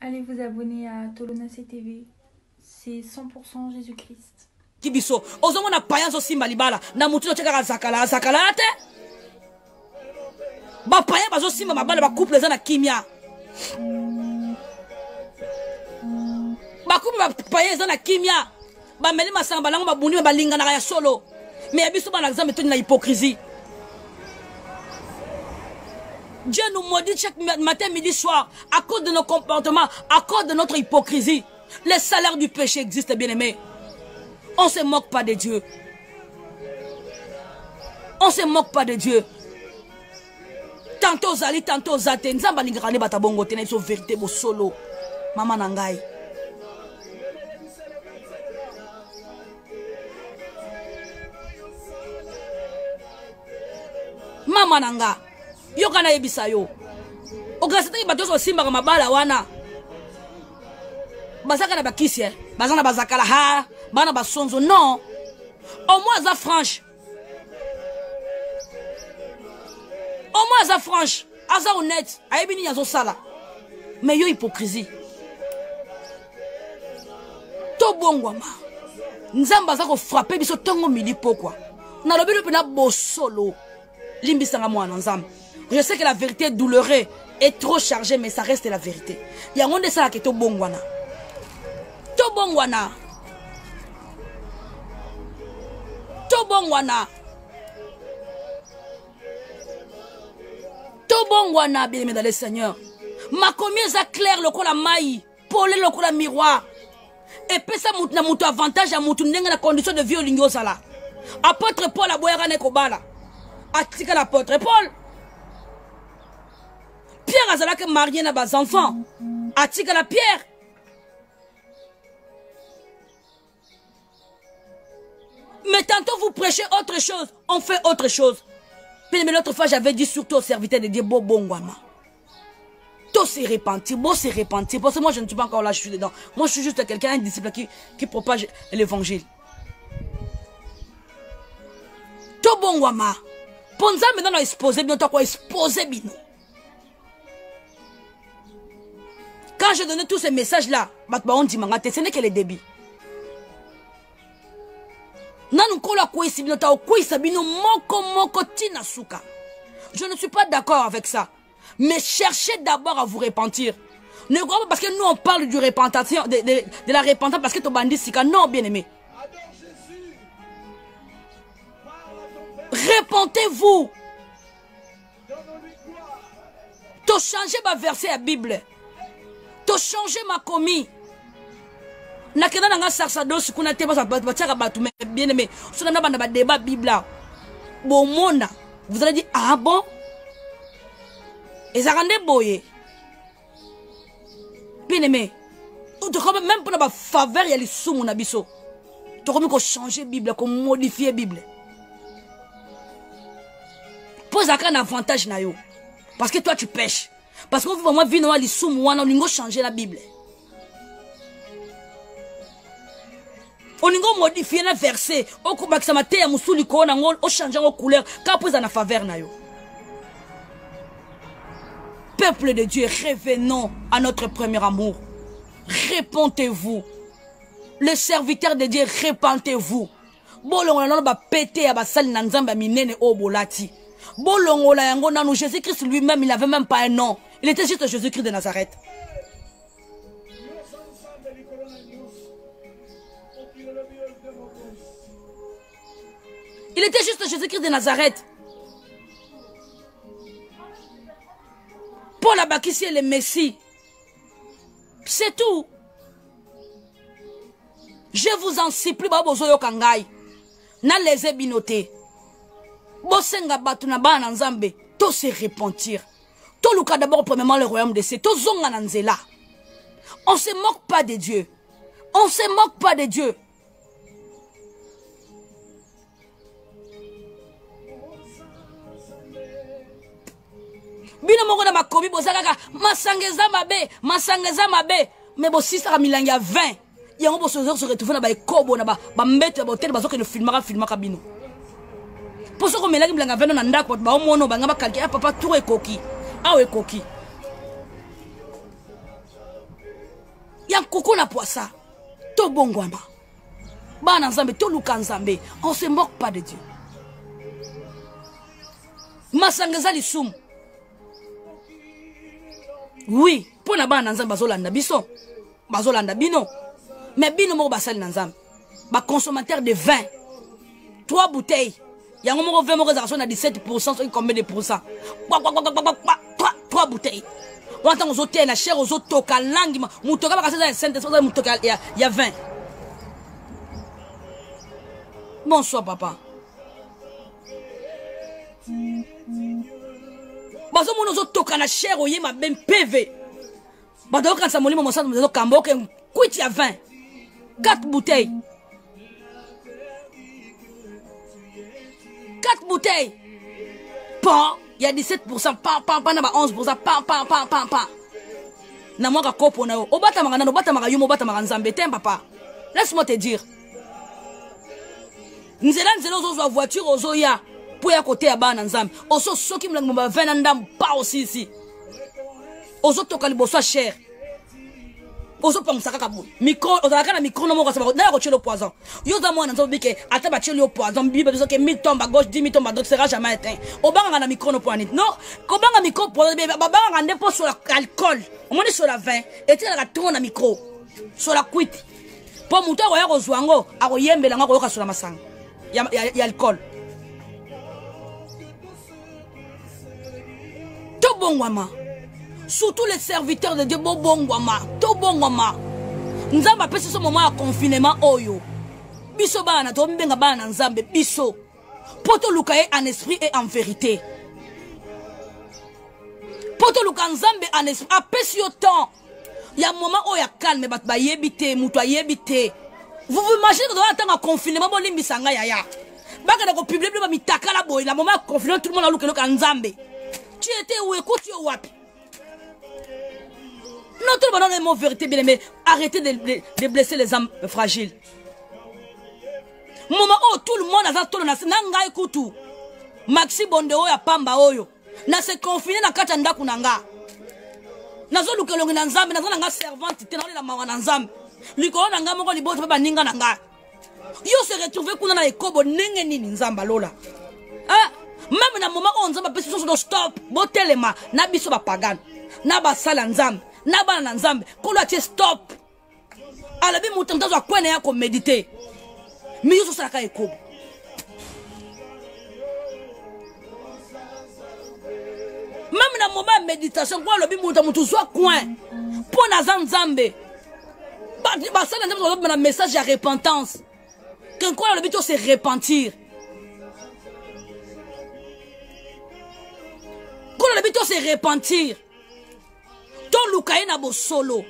Allez vous abonner à Tolonacé TV. C'est 100% Jésus-Christ. Kibiso, ozomo na payan zo simba libala, na mutu no cheka zakala te. Ba payan bazo simba mabala ba couple za na kimia. Ba couple ba payan za na kimia. Ba meli masamba lango ba bundi ba linga na ya solo. Mais abiso ba na examen toni na hypocrisie. Dieu nous maudit chaque matin, midi, soir, à cause de nos comportements, à cause de notre hypocrisie. Les salaires du péché existent, bien-aimés. On ne se moque pas de Dieu. On ne se moque pas de Dieu. Tantôt Zali, tantôt Zate. Nzamba lingrani batabongo tena iso vérité bo solo. Mama nangai. Mama nanga. Yo kana yebisa yo. Ogasete bato so simba ka mabala wana. Bazaka na bakisi bazana bazakala ha, bana basonzo non. Au moins ça franche. Au moins ça franche, aza honnête, ayebini yazo sala. Mais yo hypocrisie. To bongwama. Nzamba za ko frapper biso tongo midi pokwa. Na lobelo pe na bosolo. Limbisanga mwana nzamba. Je sais que la vérité douloureuse est trop chargée, mais ça reste la vérité. Il y a un monde de ça qui est au bongwana. To bongwana. To bongwana. To bongwana, bien-aimé dans le Seigneur. Ma commise a clair le la maille, polé le la miroir. Et puis ça na mutu avantage à mutu nenga na condition de vie au lingio sala. Apôtre Paul a boyera ne kobala. Atika l'apôtre Paul. Pierre a zalaka marié na bas enfants. Atika la Pierre. Mais tantôt vous prêchez autre chose, on fait autre chose. Mais l'autre fois j'avais dit surtout aux serviteurs de Dieu bongwama. Tout s'est repenti, beau s'est repenti. Parce que moi je ne suis pas encore là, je suis dedans. Moi je suis juste quelqu'un, un disciple qui propage l'évangile. Tout bongwama. Ponza maintenant exposé bien, toi quoi exposé bien. Quand je donnais tous ces messages-là, ce n'est que les débits. Je ne suis pas d'accord avec ça. Mais cherchez d'abord à vous repentir. Ne crois pas parce que nous on parle du repentation, de la repentance parce que tu bandit sika. Non, bien aimé. Repentez-vous. Tu changer ma verset à Bible. Tu changer ma commis. Nakena nanga sarsados kuna te basa bataka batu bien aimé. Sona na banda ba débat Bible. Bon mona. Vous allez dire ah bon? Et ça rende boye. Bien aimé. Tu crois même pour la faveur il y a les sous mon abisso. Tu crois qu'on changer Bible, qu'on modifier Bible. Pose un avantage na yo. Parce que toi tu pêches. Parce que vous vraiment vino les sous moi on changer la Bible. On a modifié le verset. On a changé la couleur. Quand vous avez la faveur. Peuple de Dieu, revenons à notre premier amour. Répentez-vous. Les serviteurs de Dieu, répentez-vous. Jésus-Christ lui-même, il n'avait même pas un nom. Il était juste Jésus-Christ de Nazareth. Il était juste Jésus-Christ de Nazareth. Paul Abakissi est le Messie. C'est tout. Je vous en supplie, Babozoyo Kangai. Na les ebinoté. Bosenga batuna bana nzambe. Tout se repentir. Tout le cas d'abord, premièrement, le royaume de Dieu. Tout zonga nanzela. On ne se moque pas de Dieu. On ne se moque pas de Dieu. Bino moko na makomi bozaka masangeza mabe mais bo sisa milangi ya 20 yango bo se retrouver na ba ekobo na ba mbete ba hotel bazoka no filmaka bino poso ko melaki milanga 20 na ndako ba omono ba ngaba kalki papa tour ekoki awe ekoki ya koko na poissa to bongwama bana nzambe to luka nzambe on se moque pas de Dieu masangeza lisumu oui pona bana nzambe bazolanda biso bazolanda bino mais bino moko basali na nzambe ba consommateur de vin 3 bouteilles yango moko 20 moko zakasona 17% soki combien de pourcents 3 bouteilles wanta ozote na cher ozotoka langi mutoka bakaseza ya sainte soza mutoka ya 20. Bonsoir papa. Bazo mono ozotoka na cher oyema ben PV. Bado kansa molimo mosana mozo kamboke kwiti ya 20. 4 bouteilles. 4 bouteilles. Pan, il y a 17%, pan, na ba 11%, pan. Na mwaka kopo na yo. Obata manga nano, obata manga yumo, obata manga nzambe, t'aimes papa. Laisse-moi te dire. Nzela ozo voiture ozo ya. Pour ya côté ya bana nzambe. Ozo soki mlango mba 20 ndam pa aussi ici. Ozo toka liboso cher. Ozo pangisa kaka boy. Micro, ozalaka na micro no moko sa ba na ko tchelo poison. Yo za mwana nzo bike ata ba tchelo poison bibe bezo ke 1000 tombes à gauche 10 000 tombes à droite sera jamais éteint. Obanga na micro no poinit. Non, ko banga micro poison babanga ngande po sur l'alcool. On moni sur la vin et tu la tourne na micro. Sur la cuite. Po muto ya ko zwango akoyembela ngako yoka sur la masanga. Ya alcool. To bongwama. Surtout les serviteurs de Dieu, bongwama, to bongwama. Nzamba pesi ce moment à confinement oyo. Biso bana to mbenga bana nzambe biso. Poto lukaye en esprit et en vérité. Poto luka nzambe en esprit a pesi au temps. Il y a un moment où il y a calme bat ba yebite, muto yebite. Vous vous imaginez que dans un confinement bon limbi sanga yaya. Baka na ko publier ba mitaka la boy, la moment confinement tout le monde a luka nzambe. Tu étais où écoute tu wapi? Notre bonheur est mon vérité, bien aimé. Arrêtez de blesser les âmes fragiles. Moment où tout le monde a tout le nanga ekutu. Maxi Bondeo ya pamba oyo. Na se confiner na kata ndaku nanga. Nazo lukelongi na nzambe, nazo nanga servante, tenali la mawa na nzambe. Likolo nanga moko liboto baba ninga nanga. Yo se retrouver kuna na ekobo nenge nini nzamba lola. Ah, même na moment où nzamba pesi so stop, botelema na biso ba pagane. Na ba sala nzambe. Nabana na nzambe kolo atie stop alabi mutu mtazo akwene yako mediter miyo so sala ka ekobo même na moment méditation kwa lobi mutu zo coin pour na nzambe ba sala nzambe na message ya repentance quand quoi lobi to se repentir kolo lobi to se repentir to lukaye na bo solo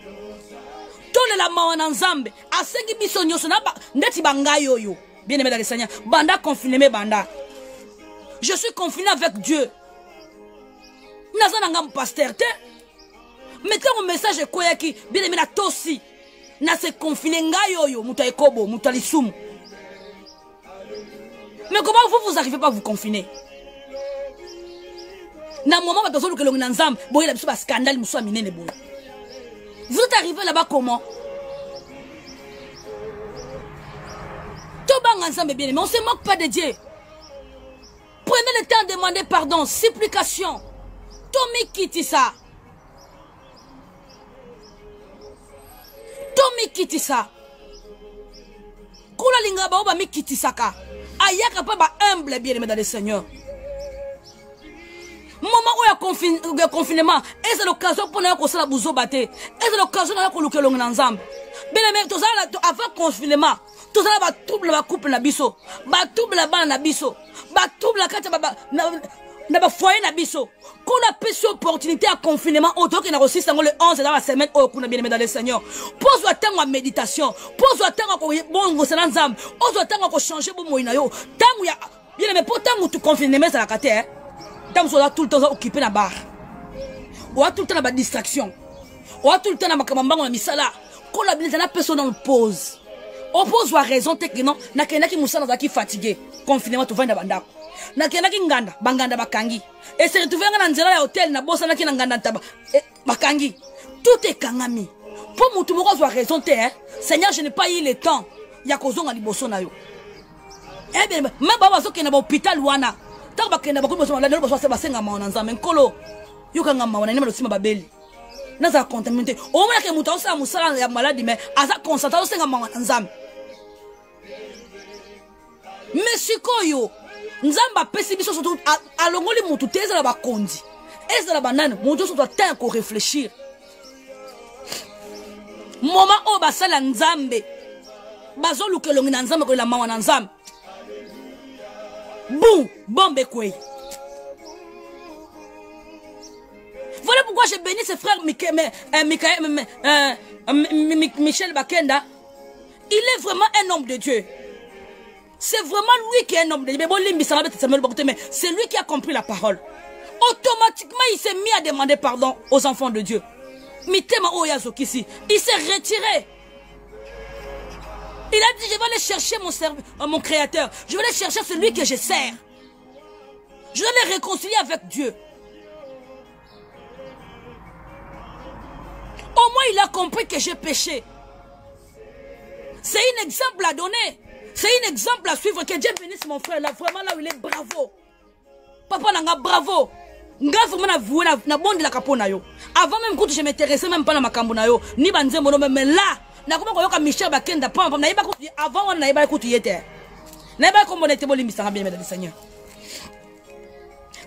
to le la mawana nzambe asengi biso nyoso na ndeti bangayo yo bien aimé dans le Seigneur banda confiné banda je suis confiné avec Dieu nazana ngam pasteur te mettez un message quoi qui bien aimé na tosi na se confiné ngayo yo muta ekobo muta lisumu mais comment vous arrivez pas à vous confiner? Na moment où vous avez un ensemble, vous avez un scandale, vous êtes arrivé là-bas comment? Tout le monde ensemble bien aimé, on ne se moque pas de Dieu. Prenez le temps de demander pardon, supplication. Tommy quitte ça. Tommy quitte ça. Kula linga ba oba mi quitte ça ka. Ayaka pa ba humble bien aimé dans le Seigneur. Moment où il y a confinement, et c'est l'occasion pour nous de nous battre. Et c'est l'occasion pour nous de nous ensemble. Bien aimé, avant confinement, tout ça va trouble la couple na biso, va trouble la balle na biso, va trouble la carte na foyer na biso. Qu'on a pris cette opportunité à confinement, autant qu'il y a aussi le 11 dans la semaine, oh, qu'on a bien aimé dans le Seigneur. Pose-toi temps à méditation, pose-toi temps à bon, vous êtes ensemble, pose-toi temps à changer pour moi, yo. Tant où il y a, bien aimé, pourtant, tu confinement, c'est la carte, hein. Tant que vous êtes tout le temps occupé la barre. Ou tout le temps la distraction. Ou tout le temps la kamambang na misala. Quand la blinde na personne dans pause. On pose wa raison que non, na kena ki musala za ki fatigué. Confinement to vanda banda. Na kena ki nganda, banganda bakangi. Et se retrouver na nzela ya hôtel na bossa na ki nganda taba. Bakangi. Tout est kangami. Pour mon tout le monde raison, Seigneur, je n'ai pas eu le temps. Il y a cause de liboso na yo. Eh bien, même si vous avez un hôpital, vous avez un hôpital, réfléchir. Moment où basala nzambe bazo lukelongi na nzambe ko la mawa na nzambe boum bombe kwe. Voilà pourquoi j'ai béni ses frères Michel Bakenda. Il est vraiment un homme de Dieu. C'est vraiment lui qui est un homme de Dieu. Mais c'est lui qui a compris la parole. Automatiquement il s'est mis à demander pardon aux enfants de Dieu. Il s'est retiré. Il a dit, je vais aller chercher mon créateur. Je vais aller chercher celui que je sers. Je vais les réconcilier avec Dieu. Au moins, il a compris que j'ai péché. C'est un exemple à donner. C'est un exemple à suivre. Que Dieu bénisse mon frère. Là, vraiment, là où il est, bravo. Papa Nanga, bravo. Avant même que je m'intéressais même pas dans ma cambonayo, ni banze mono mais là, na comment koyoka Michel Bakenda pas na iba avant on na iba écouter yete. Na iba comme on était bolimi ça bien mesdames et seigneurs.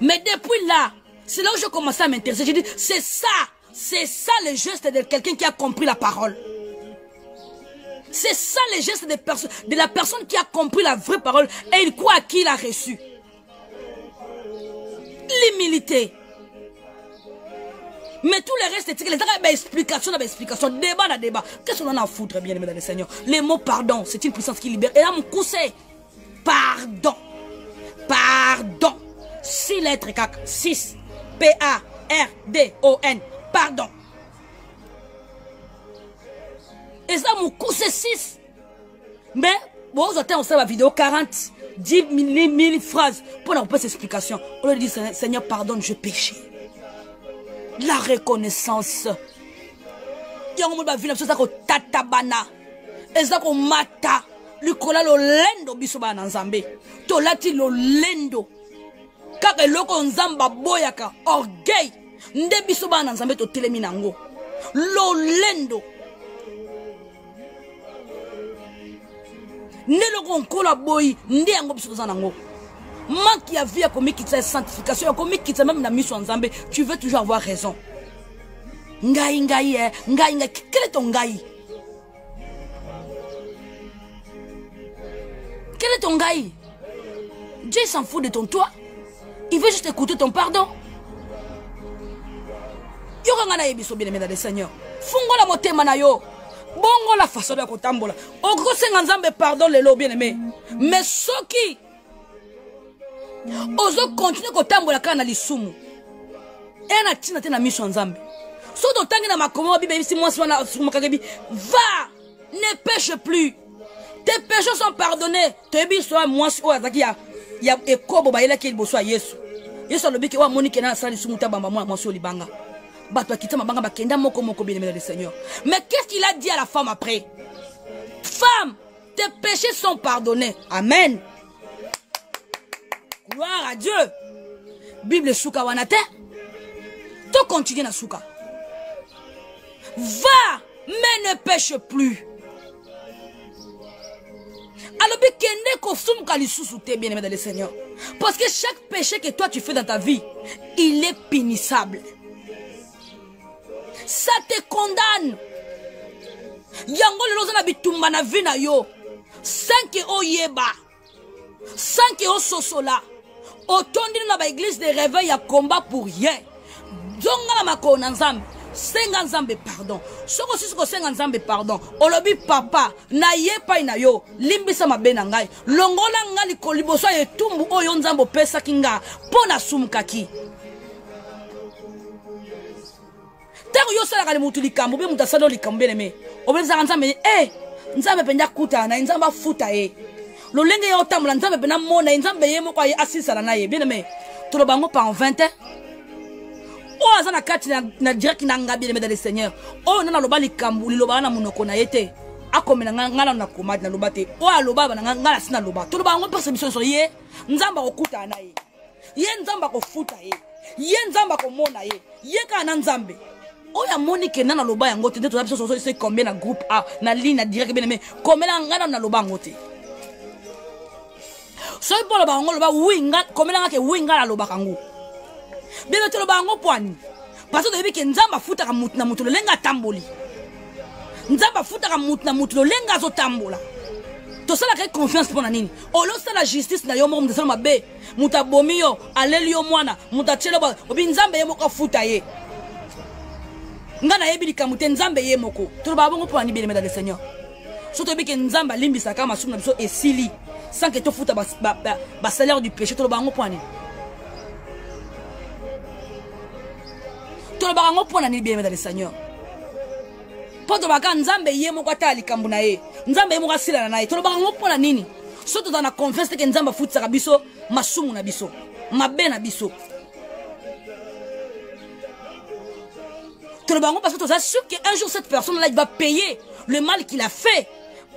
Mais depuis là, c'est là où je commençais à m'intéresser. J'ai dit c'est ça le geste de quelqu'un qui a compris la parole. C'est ça le geste de la personne qui a compris la vraie parole et il croit qu'il a reçu. L'humilité. Mais tout le reste, c'est explication, débat. Qu'est-ce qu'on en a à foutre, bien aimé dans le Seigneur? Les mots pardon, c'est une puissance qui libère. Et là, mon coup, c'est pardon. Pardon. 6 lettres, 6. P-A-R-D-O-N. Pardon. Et ça, mon coup, c'est 6. Mais, bon, vous attendez, on sait la vidéo 40. 10 000 phrases pour la cette explication. On lui dit Seigneur, pardonne, je péché. La reconnaissance. Il y a un moment de la vie, tatabana. Et ça, qu'on mata. Lukola lo lendo bisoba na nzambe. Tolati lo lendo. Kaka loko nzamba boyaka. Orgueil. Nde bisoba na nzambe to telemi nango. Lo lendo. Neloko nkola boy ndi yango biso zanango. Manque ya vie comme qui sa sanctification comme qui sa même na mission nzambe, tu veux toujours avoir raison. Ngai quel est ton ngai? Quel est ton ngai? Dieu s'en fout de ton toi. Il veut juste écouter ton pardon. Yoka na yebiso bien aimé dans le Seigneur. Fungo la motema na yo. Bongo la façon de kotambola. Oko senga nzambe pardon lelo bien aimé. Mais soki ozo continue kotambola kana lisumu. Et na tina tena mission nzambe. So to tangi na makomo bibi si moi swana sumakagebi va, ne pêche plus. Tes péchés sont pardonnés. Te bi so moi so azaki ya ekobo ba yela ke boso Yesu. Yesu alobi ke wa moni ke na sali sumuta bamba moi so libanga. Mais qu'est-ce qu'il a dit à la femme après? Femme, tes péchés sont pardonnés. Amen. Gloire à Dieu. Bible souka wanate. Tu continues na souka. Va, mais ne pêche plus. Alors, bien aimé dans le Seigneur. Parce que chaque péché que toi tu fais dans ta vie, il est punissable. Ça te condamne. Yango le loza na bitumba na vie na yo. Sans que oyeba. Sans que ososola. Otondi na ba église de réveil ya combat pour rien. Zonga na makona nzambe. Senga nzambe pardon. Soko siko senga nzambe pardon. Olobi papa na yepa na yo. Limbisa mabe na ngai. Longola ngali koliboso etumbu oyo nzambo pesa kinga. Pona sumkaki. Tant yo sala kale mutu likambo be mutu asalo likambo me obeza nzambe nzambe penda kuta na nzamba futa lo lenge yo tamula nzambe pena mona nzambe ye moko asisa na ye bien aimé to lo bango pa en 20 ans Oh azana kati na direct na ngabi le dans le Seigneur. Oh na loba likambu liloba na munoko na yete. Akomela ngala na komadi na loba te. Oh aloba na ngala sina loba. To loba ngo perception so ye. Nzamba okuta na ye. Ye nzamba ko futa ye. Ye nzamba ko mona ye. Ye ka na nzambe. Oh ya Monique na loba yango te to biso so c'est combien na groupe A na ligne na direct bien mais komela ngala na loba ngote. So ipo loba ngo loba winga komela ngake winga la loba kango. Bebe to loba ngo poani. Parce que depuis que nzamba futa ka mutu na mutu lenga tamboli. Nzamba futa ka mutu na mutu lenga zo tambola. To sala ka confiance pour na nini. Olo sala justice na yo mo mdesala mabe. Muta bomi yo aleli yo mwana muta chelo ba obi nzamba ye moko futa ye. Ngana yebi kamute nzambe ye moko. To loba bongo poani bien dans le Seigneur. Surtout depuis que nzamba limbisa kama sunu na biso esili sans que to futa ba salaire du péché to loba bongo poani. To loba ngo pona ni bien dans le Seigneur. Poto baka nzambe ye moko atali kambu na ye. Nzambe ye moko asila na ye. To loba ngo pona nini? Soto dans la confiance que nzamba futsa biso masumu na biso. Mabe na biso. To loba ngo parce que tu es sûr qu'un jour cette personne là il va payer le mal qu'il a fait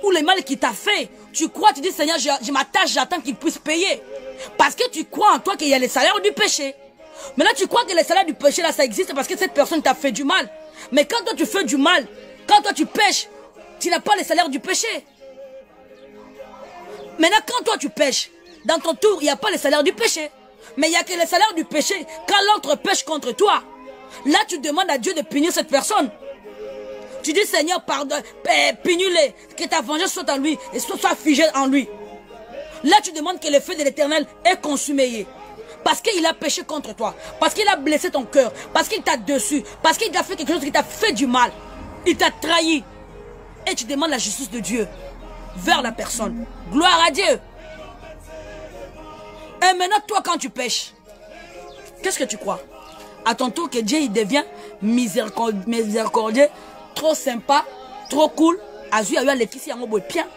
ou le mal qu'il t'a fait. Tu crois, tu dis Seigneur, je m'attache, j'attends qu'il puisse payer. Parce que tu crois en toi qu'il y a le salaire du péché. Mais là, tu crois que le salaire du péché, là, ça existe parce que cette personne t'a fait du mal. Mais quand toi, tu fais du mal, quand toi, tu pêches, tu n'as pas le salaire du péché. Maintenant, quand toi, tu pêches, dans ton tour, il n'y a pas le salaire du péché. Mais il n'y a que le salaire du péché quand l'autre pêche contre toi. Là, tu demandes à Dieu de punir cette personne. Tu dis, Seigneur, pardonne, punis-le, que ta vengeance soit en lui et soit figée en lui. Là, tu demandes que le feu de l'Éternel est consumé. Parce qu'il a péché contre toi. Parce qu'il a blessé ton cœur. Parce qu'il t'a dessus. Parce qu'il t'a fait quelque chose qui t'a fait du mal. Il t'a trahi. Et tu demandes la justice de Dieu vers la personne. Gloire à Dieu. Et maintenant, toi, quand tu pêches, qu'est-ce que tu crois? À ton tour que Dieu il devient miséricordieux, trop sympa, trop cool. Azu ayo le kisi yango boy bien.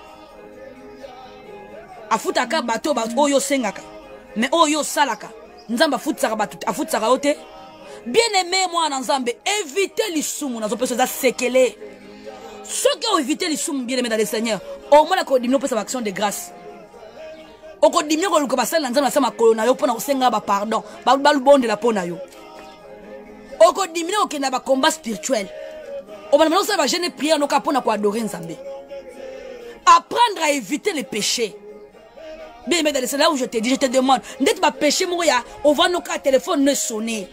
Afutaka bato oyo sengaka. Mais oyo salaka. Nzamba futsaka batu afutsaka ote. Bien aimé moi nzambe, évitez l'isumu nazo peso za sekele. Ceux qui ont évité l'isumu bien aimé dans le Seigneur, au moins la condamnation pour sa action de grâce. Au condamnation ko basala nzamba sama kolona yo pona osenga ba pardon, ba bonde la pona yo. Au condamnation ko na ba combat spirituel. Au moment ça va jeûner prière no kapona ko adorer nzambe. Apprendre à éviter les péchés. Bien, mais c'est là où je te dis, je te demande, n'êtes pas péché, mouria, on va nos cas téléphone ne sonner.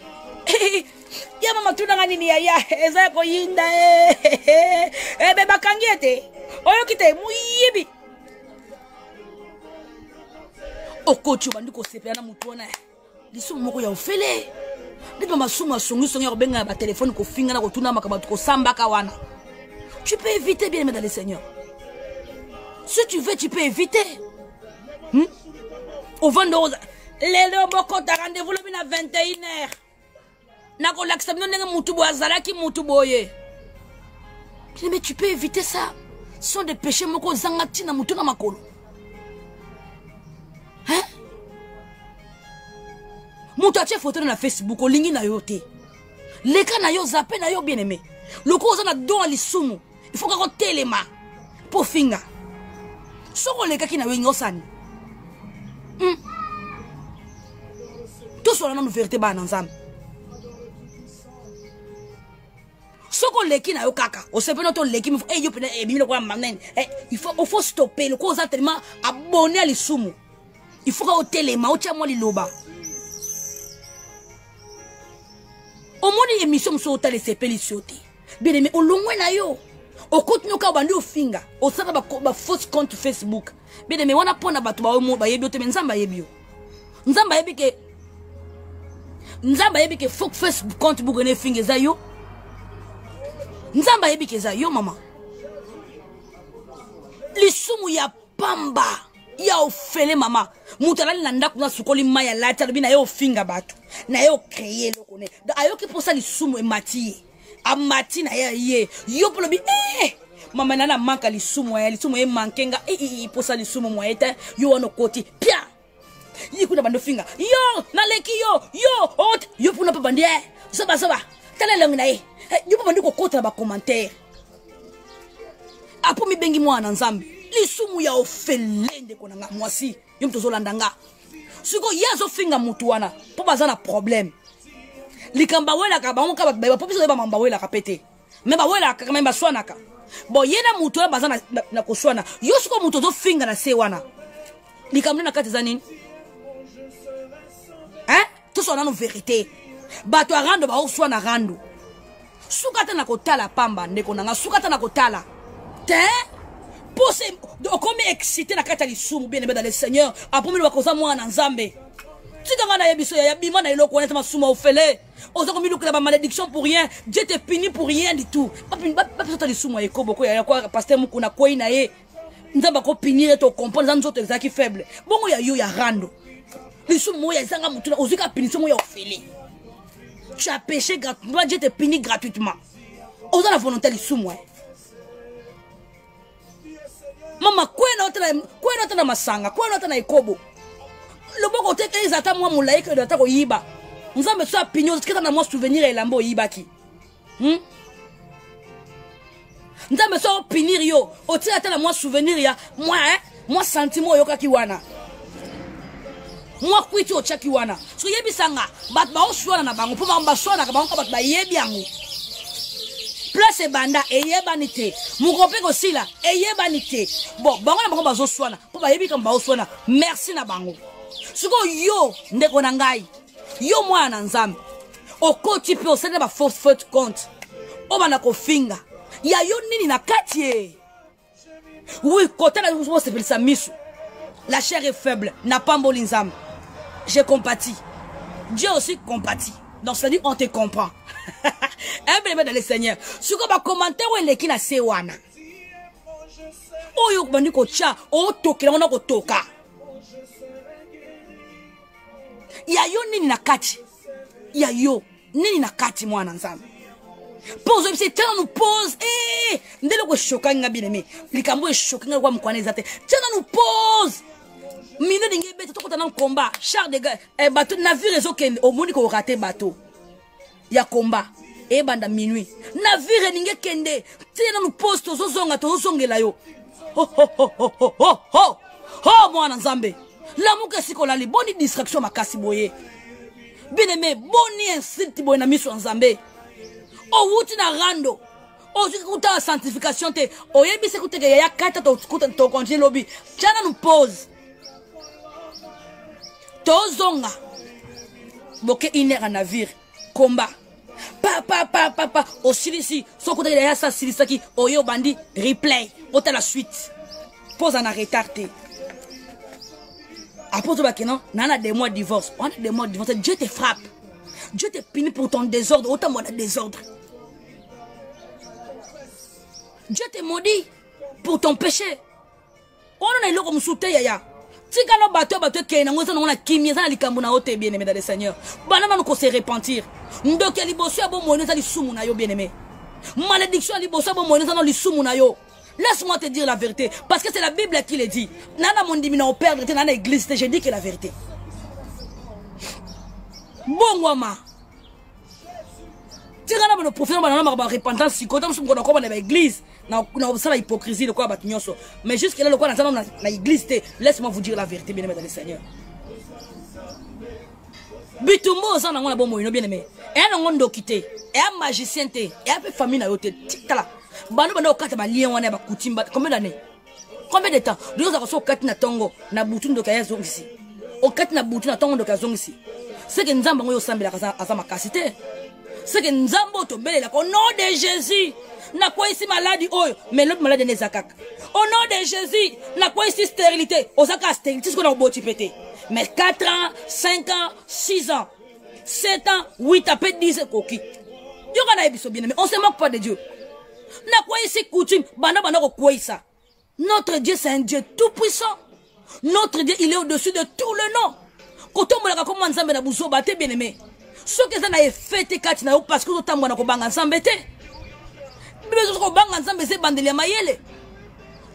Ya maman tout dans la ligne, ya, eza ko yinda, beba kangiete, oyo kite, mouyibi. Oko tu bandu ko sepe na mutuona, lisu moko ya ofele. N'êtes pas ma souma songi songi benga ba téléphone ko finga na ko tuna makabatu ko samba kawana. Tu peux éviter bien, mais dans le Seigneur. Si tu veux, tu peux éviter. Au vendredi, les loboko ta rendez-vous le à 21h. Nako l'accepte nenge mutubo azalaki mutuboye. Mais tu peux éviter ça. Ce sont des péchés moko zangati na mutuna makolo. Hein? Mutache photo na Facebook o lingi na yote. Leka na yo zappe na yo bien aimé. Loko ozana don alisumu. Il faut que telema pour finga. Soko leka ki na yo ngosani. Tout cela nous vérité ba nzambe. Soko leki na yo kaka, o sepe no to leki mi yo pena bimile kwa manen. Il faut stopper le cause tellement abonné à l'isumu. Il faut que telema o tia mo liloba. Au moins émission so ta les sepe li sote. Bien aimé o longwe na yo. O continue ka bandi o finga, o saka ba fausse compte Facebook. Bien aimé wana pona batu ba mo ba yebi o te nzamba yebi yo. Nzamba yebi ke faut Facebook compte bugene finga za yo. Nzamba yebi ke za yo mama. Lisumu ya pamba ya ofele mama. Mutalali na ndaku na sukoli maya lata bina yo finga batu. Na yo créer loko ne. Da ayo ke posa lisumu e mati. Amati na ye yo polobi mama nana manka lisumu e mankenga posa lisumu mo ete yo ono koti pia. Yi kuna bando finga yo na leki yo puna pa bandie Soba soba. Tala langi na ye. Yo pa ndiko kota ba commentaire. Apo mi bengi mwana nzambe. Lisumu ya ofelende konanga mwasi. Yo mtozo landanga. Siko yazo finga mutu wana. Po bazana problème. Likamba wela ka bango ka ba po biso ba mamba wela ka pete. Memba wela ka memba swana ka. Bo yena mutu ya bazana na koswana. Yo siko mutu zo finga na se wana. Likamna na kati za nini? Tout ça na vérité. Bato arando ba oswana rando. Sukata na kotala pamba ndeko nanga sukata na kotala. Te pose comme excité na kata lisumu bien dans le Seigneur après mi bakoza mwana nzambe. Tika na yebiso ya bima na iloko na masuma ofele. Oza komi lokela ba malédiction pour rien. Dieu te punit pour rien du tout. Pas peut lisumu ya ekoboko ya kwa pasteur mukuna koi na ye. Nzamba ko punir to comprendre nzoto ezaki faible. Bongo ya yo ya rando. Lisumu ya zanga mutuna ozika punition ya ofele. Tu as péché gratuitement, Dieu te punit gratuitement. Oza la volonté lisumu. Mama kwena tana masanga kwena tana ikobo loboko teke ezata mwa mulaika data ko yiba nzambe so apinyo tiketa na mwa souvenir elambo yibaki nzambe so pinir yo otira tana mwa souvenir ya mwa sentiment yoka wana mwa kwiti ochaki wana so yebi sanga bat ba oswana na bango po ba swana ka bango ka bat ba yebi yango place banda eyebanite mukope ko sila eyebanite bon bango na bango bazo swana po ba yebi kamba oswana merci na bango siko yo ndeko na ngai yo mwana nzambe okoti pe osende ba fausse compte obana ko finga ya yo nini na kati oui kota na vous se pelisa misu la chair est faible n'a pas mboli nzambe je compatis Dieu aussi compatit donc ça dit on te comprend. Un bébé dans le Seigneur. Ce qu'on va commenter où il est qui na sewana. Oh yo bandi ko cha, oh toke na ko toka. Ya yo nini na kati. Ya yo nini na kati mwana nzambe. Pose c'est tellement nous pose ndelo ko shokanga bineme. Likambo e shokanga kwa mkwane zate. Tellement nous pose. Mine dinge bete to kota na combat. Char de gars bateau navire réseau ken au moni ko rater bateau. Ya combat. E banda minuit navire ninge kende tena nous pose tozozonga tozongela yo ho mwana nzambe lamuka sikola li boni distraction makasi boye bien aimé boni insulte boye na miso nzambe o wuti na rando o zikuta sanctification te o yebi se kuteke ya kata to kuta to continue lobby chana nous pose tozonga boke inera navire combat papa au silisi so côté de ça silisaki oyo bandi replay ota la suite pose en retardé après tout non nana des mois de divorce on a des mois de divorce Dieu te frappe Dieu te punit pour ton désordre autant moi de désordre Dieu te maudit pour ton péché on a le comme souté ya tika no bateau kena ngoza na kimia za likambo na ote bien aimé dans le Seigneur banana ko se repentir ndoke liboso ya bo moneza lisumu na yo bien aimé malédiction liboso bo moneza na lisumu na yo laisse-moi te dire la vérité parce que c'est la Bible qui le dit nana mon dimi na perdre te nana église je dis que la vérité bon wama tika na bo professeur banana ma repentance si kotam sum ko na ko na église na la hypocrisie de quoi batinyoso mais jusque là le quoi dans la église laisse-moi vous dire la vérité bien aimé dans le Seigneur bitumbo ça na ngona bon moyo bien aimé et na ngondo kité et un magicien té et un peu famille na yote tala bano bano okata ba lien wana ba kutimba combien d'années combien de temps nous avons so okati na tongo na butu ndo kaya zongisi okati na butu na tongo ndo kaya zongisi c'est que nzamba ngoyo sambela kaza makasité c'est que nzambo to belela au nom de Jésus na quoi ici maladie oh mais l'autre maladie n'est zakak au nom de Jésus na quoi ici stérilité au zaka stérilité ce qu'on a beau pété mais 4 ans 5 ans 6 ans 7 ans 8 ans peut 10 coquille Dieu kana ebiso bien mais on se moque pas de Dieu na quoi ici coutume bana ko quoi ça notre Dieu c'est un Dieu tout puissant notre Dieu il est au-dessus de tout le nom quand on me comme nzambe na buzo ba te bien aimé ce que ça na fête kati na parce que otambo na ko banga nzambe te bibezo ko banga nzambe se bandeli mayele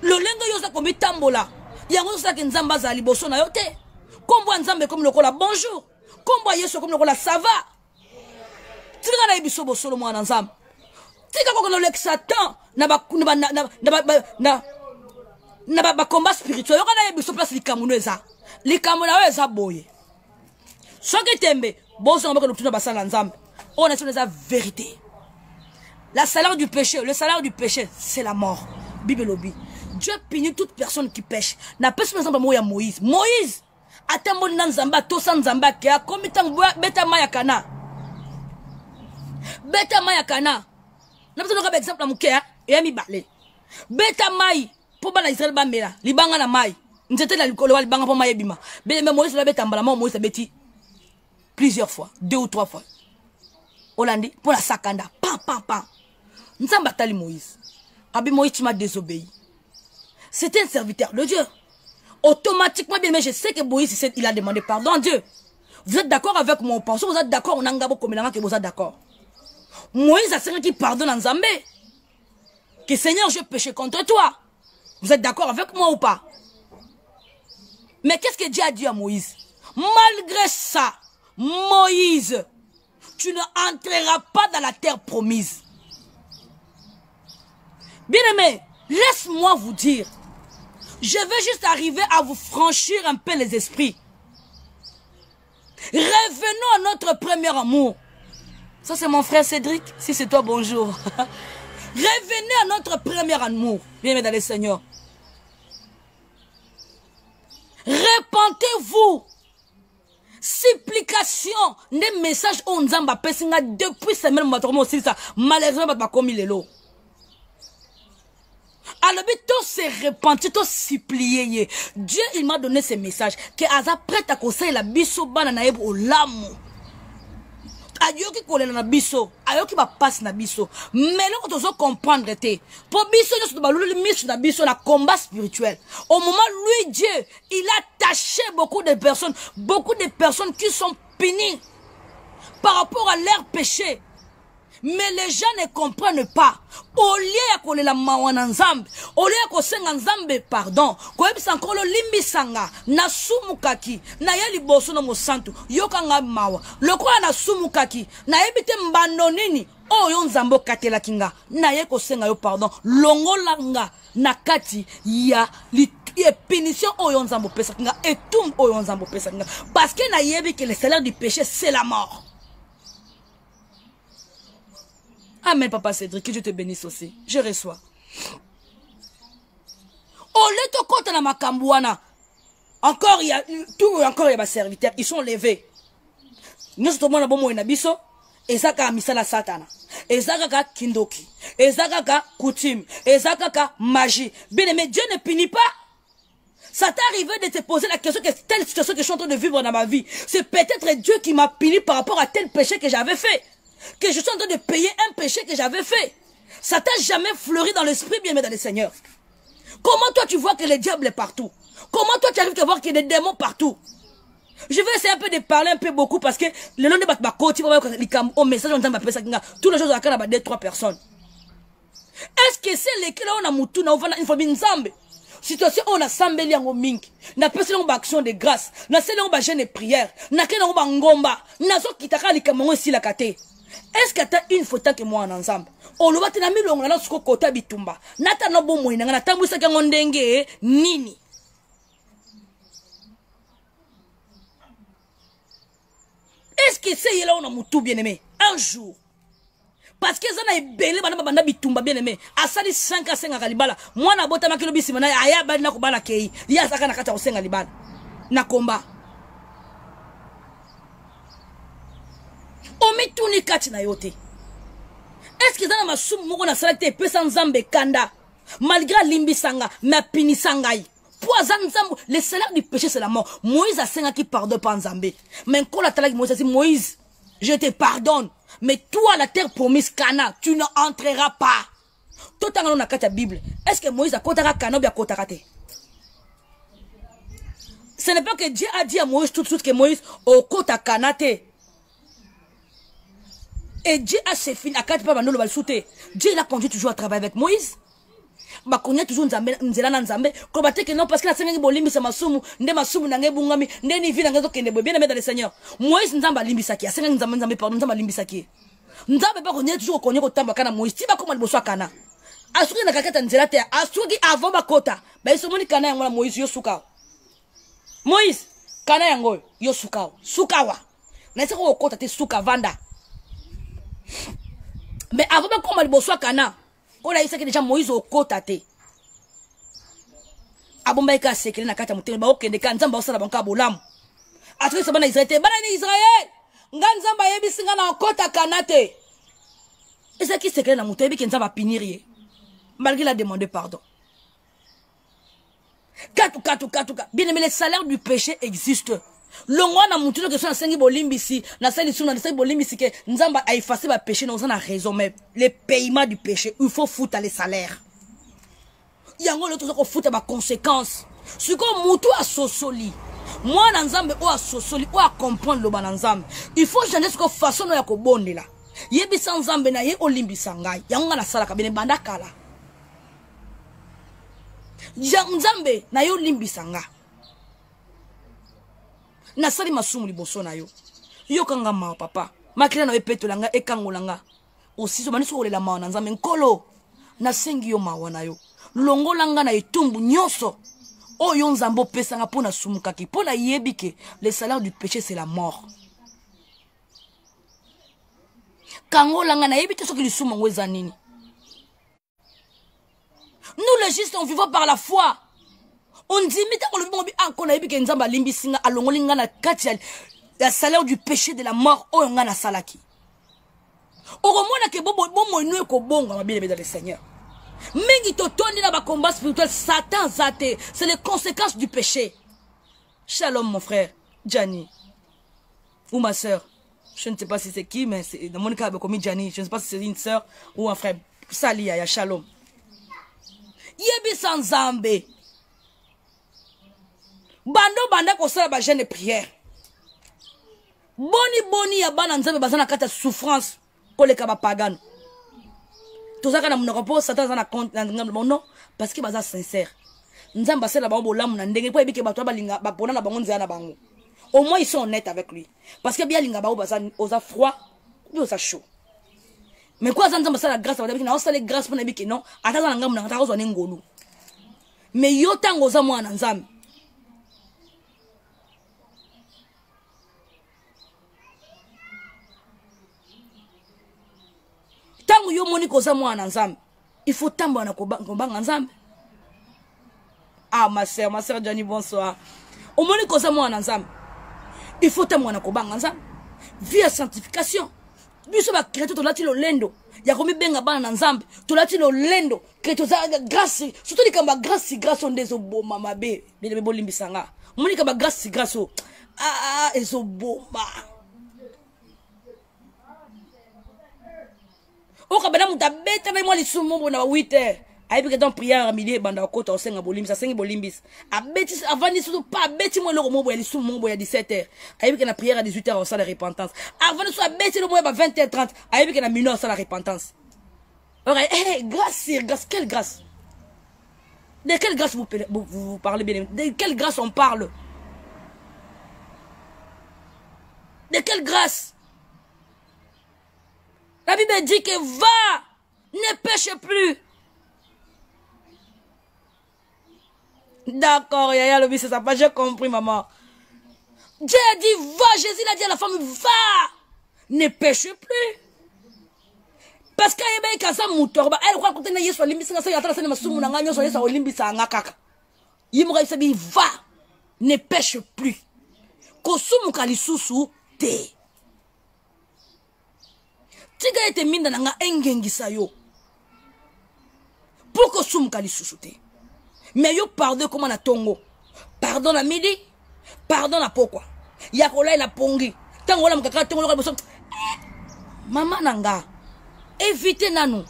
lolengo yo za ko mitambola yango ça que nzamba za liboso na yo te kombo nzambe comme lokola bonjour kombo yeso comme lokola ça va tika na yebiso bosolo mwana nzambe tika koko nolekisa temps na ba combat spirituel yoka na yebiso place likambo no eza likambo na yo eza boye soki tembe bozo ngamba ko tuna basala nzambe on a sur la vérité. Le salaire du péché, c'est la mort. Bible lobby. Dieu punit toute personne qui pêche. N'a pas par exemple Moïse. Moïse, attends nan zamba, tosan zamba kia, komitan beta mayakana. Beta mayakana. N'a pas un exemple à moukia, et mi balé. Beta mai, pour bana Israël bamela, libanga na mai. N'était la likolo libanga pour mai bima. Mais Moïse la beta mbala, Moïse la beti plusieurs fois, 2 ou 3 fois. Hollandi pour la sakanda, pam pam pam. Nous sommes batali Moïse. Abi Moïse, tu m'as désobéi. C'était un serviteur de Dieu. Automatiquement, bien, mais je sais que Moïse, il a demandé pardon à Dieu. Vous êtes d'accord avec mon pensée? Vous êtes d'accord? On a un gabo comme que vous êtes d'accord. Moïse a Seigneur qui pardonne en Zambé. Que Seigneur, je péché contre toi. Vous êtes d'accord avec moi ou pas? Mais qu'est-ce que Dieu a dit à Moïse? Malgré ça, Moïse, tu ne entreras pas dans la terre promise. Bien-aimé, laisse-moi vous dire, je vais juste arriver à vous franchir un peu les esprits. Revenons à notre premier amour. Ça c'est mon frère Cédric, si c'est toi, bonjour. Revenez à notre premier amour, bien-aimé dans le Seigneur. Repentez-vous. Supplication des messages on zamba pesinga depuis semaine matromo aussi ça malheureusement pas comme il est là. Alors tout se repentir, tout supplier. Dieu il m'a donné ce message que aza prêt à conseiller la biso bana na yebo olamu. Ayoki kolela na biso, ayoki ba passe na biso. Mais là quand on comprendre te, pour biso nous ba lulu mission na biso na combat spirituel. Au moment lui Dieu, il a taché beaucoup de personnes qui sont punies par rapport à leur péché. Mais les gens ne comprennent pas. Au lieu ya kolela mawana nzambe, au lieu ya kosenga nzambe pardon, koyebisa nkolo limbisanga na sumukaki na yeli boso no mosantu yokanga mawa. Lokola na sumukaki na yebite mbando nini oyo nzambo katela kinga na ye kosenga yo pardon longolanga na kati ya punition oyo nzambo pesa kinga etum oyo nzambo pesa kinga parce que na yebi que le salaire du péché c'est la mort. Amen, Papa Cédric, que Dieu te bénisse aussi. Je reçois. Au lieu de compter dans ma cambouana, encore il y a des serviteurs, ils sont levés. Nous sommes en bon moyen biso, ezaka misala satana, ezaka kindoki, ezaka coutume, ezaka magie. Bien aimé, Dieu ne punit pas. Ça t'est arrivé de te poser la question que telle situation que je suis en train de vivre dans ma vie, c'est peut-être Dieu qui m'a puni par rapport à tel péché que j'avais fait. Que je suis en train de payer un péché que j'avais fait. Ça t'a jamais fleuri dans l'esprit, bien-aimé dans le Seigneur. Comment toi tu vois que le diable est partout? Comment toi tu arrives à voir qu'il y a des démons partout? Je vais essayer un peu de parler un peu beaucoup parce que le nom de ma côte, tu vas voir au message, on t'appelle ça, tous les jours, on a 2-3 personnes. Est-ce que c'est lesquels on a moutou, on a une famille nzambe? Situation on a sambeli en mink, na pesi on action de grâce, na seli on jeûne et prière, na kena on ngomba, na zo kitaka likamongo si la kate. Est-ce que tu as une photo que moi en ensemble? On va te la mettre dans le côté bitumba. Nata no bon moyen, na tambu sa ngondenge nini. Est-ce que c'est là on a moutou bien aimé? Un jour. Parce que ça n'a belé bana bitumba bien aimé. Asali 5 à 5 à kalibala. Moi na bota makilo bisi mana aya bali na kubala kei. Ya saka na kata 5 à libala. Na komba. Omi tuni kati na yote. Est-ce que dans ma soum moko na salate pesa nzambe kanda malgré limbi sanga ma pini sangai. Poison nzambe, le salaire du péché c'est la mort. Moïse a senga qui pardonne pas nzambe. Mais quand la talaki Moïse a dit Moïse, je te pardonne, mais toi la terre promise Cana, tu ne entreras pas. Tout en na kata Bible. Est-ce que Moïse a kotaka Cana ou bien kotaka te? Ce n'est pas que Dieu a dit à Moïse tout de suite que Moïse au kota Cana te. Et Dieu a ses filles à quatre pas le balsouté. Dieu il a conduit toujours à travailler avec Moïse. Bah connaît toujours nzela na nzambe. Ko batte que non parce que la seigneur bolimbi sa masumu, nde masumu na ngebungami, nde ni vi na ngezo kende bien aimé dans le Seigneur. Moïse nzamba limbisa ki, asenga nzamba pardon nzamba limbisa ki. nzambe ba konye toujours konye ko tamba kana Moïse ti ba koma liboso kana asuki na kakata nzela te asuki avant ba kota ba isomoni kana yango na Moïse yo suka Moïse kana yango yo sukawa na seko ko kota te suka vanda mais avant ba koma liboso kana on a isaki déjà Moïse au kota te abomba ika sekele na kata mutema ba okende ka nzamba osala banka bolamu atuki sabana Israël te bana ni Israël nganzamba yebisinga na kota kanate et qui c'est que la montagne qui va punir malgré la demande pardon. Bien aimé, le salaire du péché existe. Le roi n'a montré que son sengi bolimbisi na sali suna na sali bolimbisi que nzamba a effacé le péché nous en a raison mais le paiement du péché il faut foutre les salaires. Yango le tout ko foutre ba conséquences. Ce que mutu a sosoli. Moi na nzambe o a sosoli o a comprendre le ba na nzambe. Il faut changer ce que façon ya ko bondela. Yebi sans nzambe na ye olimbisa ngai yango na sala ka bene banda kala. Nzambe na yo olimbisa nga. Na sali masumu liboso na yo. Yo kanga ma papa. Makila na epetola nga ekangola nga. Osiso maniso olela ma na nzambe nkolo. Na sengi yo ma wana yo. Longola nga na etumbu nyonso. Oyo nzambo pesa nga pona sumukaki pona yebike le salaire du péché c'est la mort. Kangola nga na yebite soki lisumu ngweza nini. Nous les justes on vivons par la foi. On dit mais tant qu'on le encore na yebike nzamba limbisinga alongolinga na kati la salaire du péché de la mort oyo nga na salaki. Oromona ke bobo ino ko bonga mabile dans le Seigneur. Mingi totondi na ba combat spirituel Satan zate, c'est les conséquences du péché. Shalom mon frère Gianni ou ma sœur. Je ne sais pas si c'est qui, mais c'est dans mon cas, comme Gianni. Je ne sais pas si c'est une sœur ou un frère. Salia, ya shalom. Yebi sans zambe. Banda ko sala ba jeûne de prière. Boni ya bana nzambe bazana kata souffrance ko le kaba pagan. Tout ça kana munoko po Satan zana compte non parce que baza sincère. Nzamba sala ba bolamu na ndenge po ebike bato balinga ba pona na bango nzana bango. Au moins ils sont honnêtes avec lui. Parce que bien linga ba oza froid, bien oza chaud. Mais quoi ça nzamba sala grâce ba na osala grâce pona ebike non, ataza na ngamu na atazo na ngolu. Mais yo tango za mwana nzambe. Tango yo moni ko za mwana nzambe. Il faut tamba na ko banga nzambe. Ah ma sœur Gianni bonsoir. Au moni ko za mwana nzambe. Il faut tamba na ko banga nzambe. Via sanctification. Biso ba créateur to lati lo lendo. Ya komi benga bana nzambe. To lati lo lendo. Créateur za grâce. Surtout li kamba grâce on dezo boma mabe. Bele bolimbisanga. Moni kamba grâce ezo boma. Oka bana mutabeta na mo li sumo na 8h. Aïe que dans prière à midi banda kota osenga bolimbis ça sengi bolimbis. Abeti avant ni surtout pas abeti mo le mo boya li sumo boya 17h. Aïe que na prière à 18h on sala la repentance. Avant de soit abeti le mo ba 20h30. Aïe que na minuit on sala la repentance. OK, grâce, quelle grâce? De quelle grâce vous parlez bien? De quelle grâce on parle? De quelle grâce? La Bible dit que va, ne pêche plus. D'accord, Yaya Lobi, c'est ça, j'ai compris, maman. Dieu a dit va, Jésus a dit à la femme va, ne pêche plus. Parce qu'elle est bien elle croit que tu es sur l'imbi, c'est ça, il y a très souvent un agneau sur l'imbi, c'est un akaka. Il me dit va, ne pêche plus. Kosumu kalisusu te. Tiga ete minda nanga engengisa yo. Pour kosumu kalisusu te. Mais yo pardon comment na tongo. Pardon à midi. Pardon à pourquoi. Yakola na pongi. Tango la mkaka tongo la boso. Mama nanga. Évitez nanou.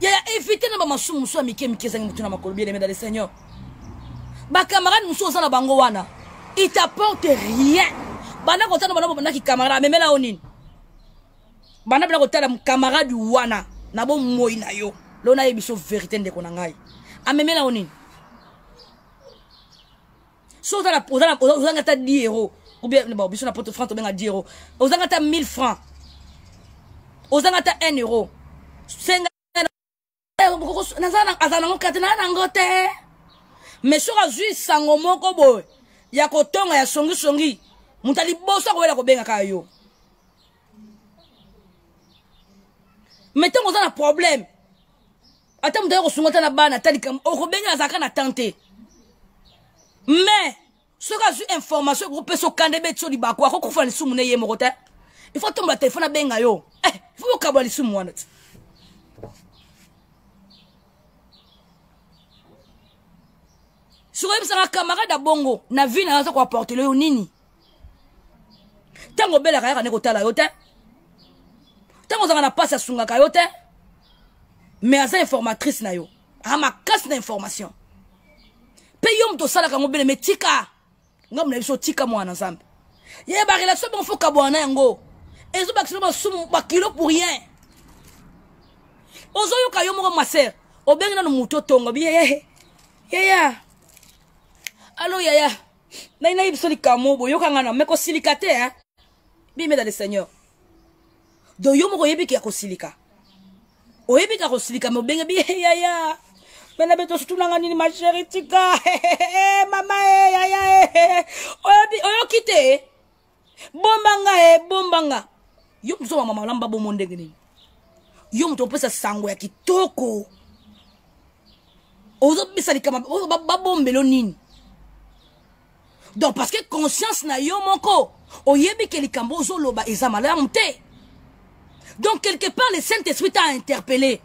Yaya évitez na ba masumu so amike zangi mutuna makolo bien aimé dans le Seigneur. Ba camarade muso za na bango wana. Il t'apporte rien. Bana ko tana bana ki camarade memela onini. Bana bana ko tala camarade wana. Nabo moi na yo lo na yebiso vérité ndeko na ngai amemela onini so za la ngata 10 euros ou bien bon biso na porte franc to benga 10 euros ozanga ta 1000 francs ozanga ta 1 euro senga nazana azana ngokatena na ngote mais soka zui sango moko boy ya kotonga ya songi mutali boso ko wela ko benga kayo mettons ozana problème ata mutali ko sungota na bana talika ko benga azaka na tante mais soka zui information ko peso kandebe tso libako ko kufa ni sumu ne ye moko ta il faut tomber téléphone benga yo il faut kabali sumu wana sur un camarade bongo na vie na ko apporter le nini tango bela kaya ne ko tala yote tango zanga na passe sunga ka yote mais asa informatrice na yo ama casse d'information pe yo mto sala ka ngobele metika ngam na biso tika mwana nzambe ye ba relation bon faut kabona yango ezo ba kilo sumu ba kilo pour rien ozo yo ka yo mo ma sœur obengi na muto tonga bi ya allo yaya naina ibisoli kamobo yokanga na meko silikate hein bime dans le Seigneur do yo moko yebi ki akosilika oyebi ka kosilika mo benga bi yaya bena beto sutulanga nini ma chérie tika mama yaya oyo kite bombanga yo mso wa mama lamba bo mondenge nini yo mto pesa sango ya kitoko ozo bisalika ozo babombelo nini. Donc parce que conscience na yo moko oyebi ke likambo zo loba ezamala mte. Donc quelque part le Saint-Esprit t'a interpellé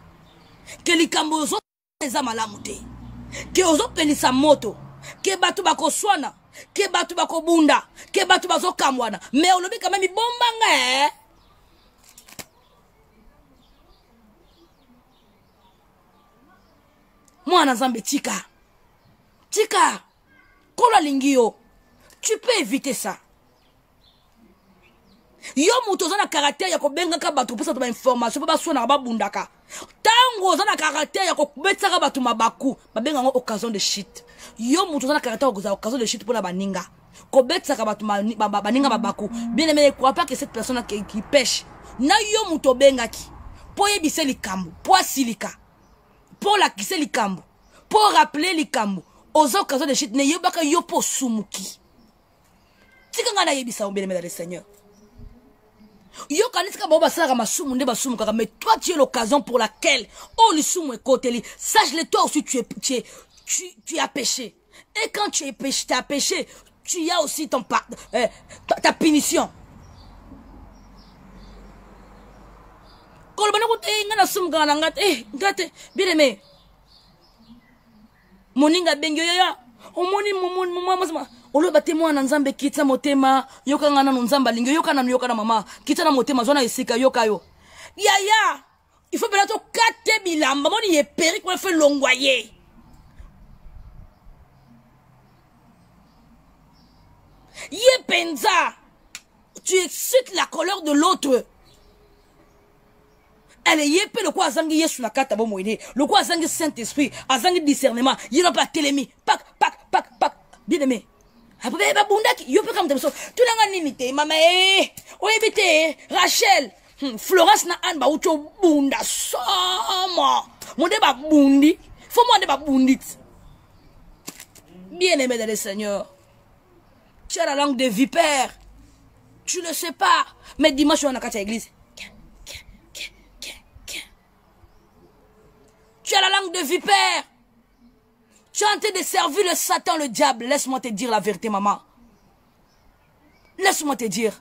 que likambo zo ezamala mte. Que ozo pelisa moto, que batu bako swana, que batu bako bunda, que batu bazo kamwana. Mais olobi quand même bombanga Mwana Nzambe tika. Kola lingio. Tu peux éviter ça. Yo muto zana caractère ya ko benga ka batu pesa to ba information ba sona ba bundaka. Tango zana caractère ya ko betsa ka batu mabaku, ba benga ngo occasion de shit. Yo muto zana caractère ko za occasion de shit pour na baninga. Ko betsa ka batu baninga babaku. Bien aimé, ne crois pas que cette personne qui pêche. Na yo muto benga ki. Po yebise likambo, po silika. Pour la kise likambo. Pour rappeler likambo. Aux occasions de shit ne yebaka yo po sumuki. Tika ngana yebisa ombele dans le Seigneur. Yo kanisika boba sala masumu nde basumu kaka, mais toi tu es l'occasion pour laquelle oh le sumu est côté. Sache-le, toi aussi tu as péché. Et quand tu as péché, tu as aussi ta punition. Kolobana ko ngana sumu kana ngate bien aimé. Moninga bengyo ya omoni mama olo batemo na Nzambe kitsa motema yokanga na Nzamba lingyo yokana yokana mama kitsa na motema zona esika yokayo yaya il faut peut-être kate bilamba moni ye peri ko fait longwaye ye penza tu excites la colère de l'autre. Elle est yépé le quoi azangi yesu na kata bo moine le quoi azangi Saint-Esprit azangi discernement yira pas télémi pak bien aimé après ba bundaki yo pe comme ça tu n'as nini te mama o éviter Rachel Florence na an ba ucho bunda sama monde ba bundi faut monde ba bundit bien aimé dans le Seigneur. Tu as la langue de vipère, tu le sais pas, mais dimanche on a kata église. Tu as la langue de vipère. Tu es en train de servir le Satan, le diable. Laisse-moi te dire la vérité, maman. Laisse-moi te dire.